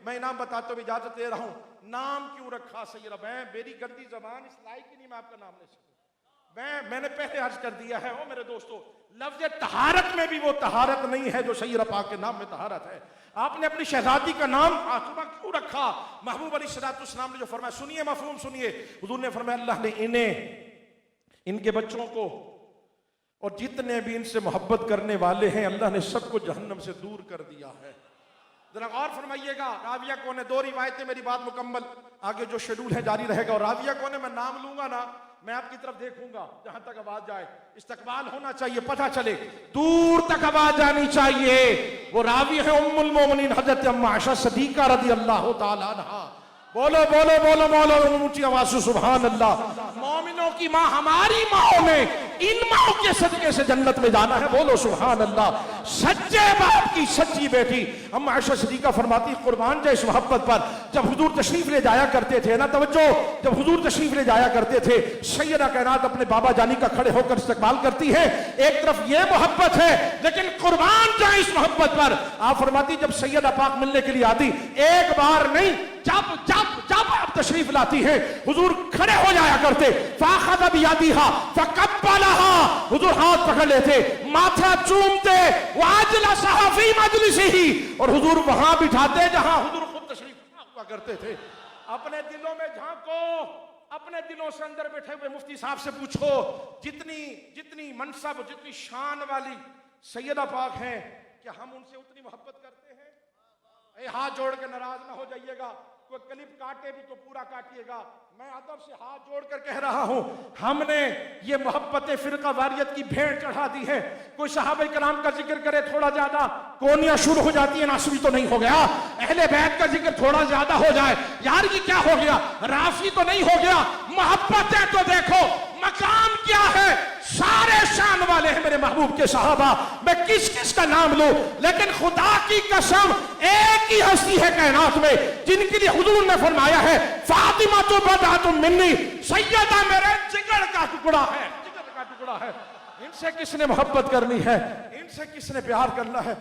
मैं नाम बताते हुए इजाजत दे रहा हूं। नाम क्यों रखा सैयद? मेरी गंदी जबान इस लायक ही नहीं मैं आपका नाम ले सकूं। मैंने पहले अर्ज कर दिया है ओ मेरे दोस्तों, लफ्ज तहारत में भी वो तहारत नहीं है जो सैयद पाक के नाम में तहारत है। आपने अपनी शहजादी का नाम आतिमा क्यों रखा? महबूब अलैहिस्सलाम ने जो फरमाया, सुनिए मफहूम सुनिए। हुजूर ने फरमाया अल्लाह ने इन्हें, इनके बच्चों को और जितने भी इनसे मोहब्बत करने वाले हैं, अल्लाह ने सबको जहन्नम से दूर कर दिया है। जरा गौर फरमाइएगा, राविया कौन है? 2 रिवायतें, मेरी बात मुकम्मल, आगे जो शेड्यूल है जारी रहेगा। और राविया कौन है मैं नाम लूंगा ना, मैं आपकी तरफ देखूंगा, जहां तक आवाज जाए इस्तकबाल होना चाहिए, पता चले दूर तक आवाज आनी चाहिए। वो रावी है उम्मुल मोमिनीन हजरत अम्मा आयशा सिद्दीका रज़ी अल्लाह ताला अन्हा। बोलो बोलो बोलो बोलो ऊंची आवाज से सुभान अल्लाह। मोमिनों की माँ हमारी माओ ने, इन माओ के सदके से जन्नत में जाना है। बोलो सुभान अल्लाह। सच्चे बाप की सच्ची बेटी अम्मा आयशा सिद्दीका फरमाती, कुर्बान जाए इस मोहब्बत पर, जब हुजूर तशरीफ ले जाया करते थे ना, तवज्जो, जब हुजूर तशरीफ ले जाया करते थे, सैयदा कायनात अपने बाबा जानी का खड़े होकर इस्तकबाल करती है। एक तरफ ये मोहब्बत है, लेकिन कुर्बान जाए इस मोहब्बत पर। आप फरमाती, जब सैयदा पाक मिलने के लिए आती, एक बार नहीं, जब जब जब आप तशरीफ लाती है, हुजूर खड़े हो जाया करते। फाखदा बियादिहा फकब्बलहा, हुजूर हाथ पकड़ लेते, माथा चूमते, वाजला सहाफी मजलिसिही, और हुजूर वहां बिठाते जहां हुजूर खुद तशरीफ हुआ करते थे। अपने दिलों में झांको, अपने दिलों से अंदर बैठे हुए मुफ्ती साहब से पूछो, जितनी जितनी मनसब, जितनी शान वाली सैयदा पाक हैं, क्या हम उनसे उतनी मोहब्बत करते हैं? हाथ जोड़ के नाराज ना हो जाइएगा, कोई क्लिप काटे भी तो पूरा काटिएगा। मैं अदब से हाथ जोड़कर कह रहा हूं, हमने ये मोहब्बत फिरका वारियत की भेंट चढ़ा दी है। कोई सहाबा कराम का जिक्र करे थोड़ा ज्यादा, कोनियां शुरू हो जाती है, नासबी तो नहीं हो गया। अहले बैत का जिक्र थोड़ा ज्यादा हो जाए, यार ये क्या हो गया, राफी तो नहीं हो गया। मोहब्बतें तो देखो, मकाम क्या है, सारे शान वाले हैं मेरे महबूब के सहाबा। मैं किस किस का नाम लूं, लेकिन खुदा की कसम एक ही हस्ती है कायनात में जिनके लिए हुजूर ने फरमाया है, फातिमा तो बदातुम मिन्नी, सैयदा मेरे जिगर का टुकड़ा है, जिगर का टुकड़ा है। इनसे किसने मोहब्बत करनी है, इनसे किसने प्यार करना है।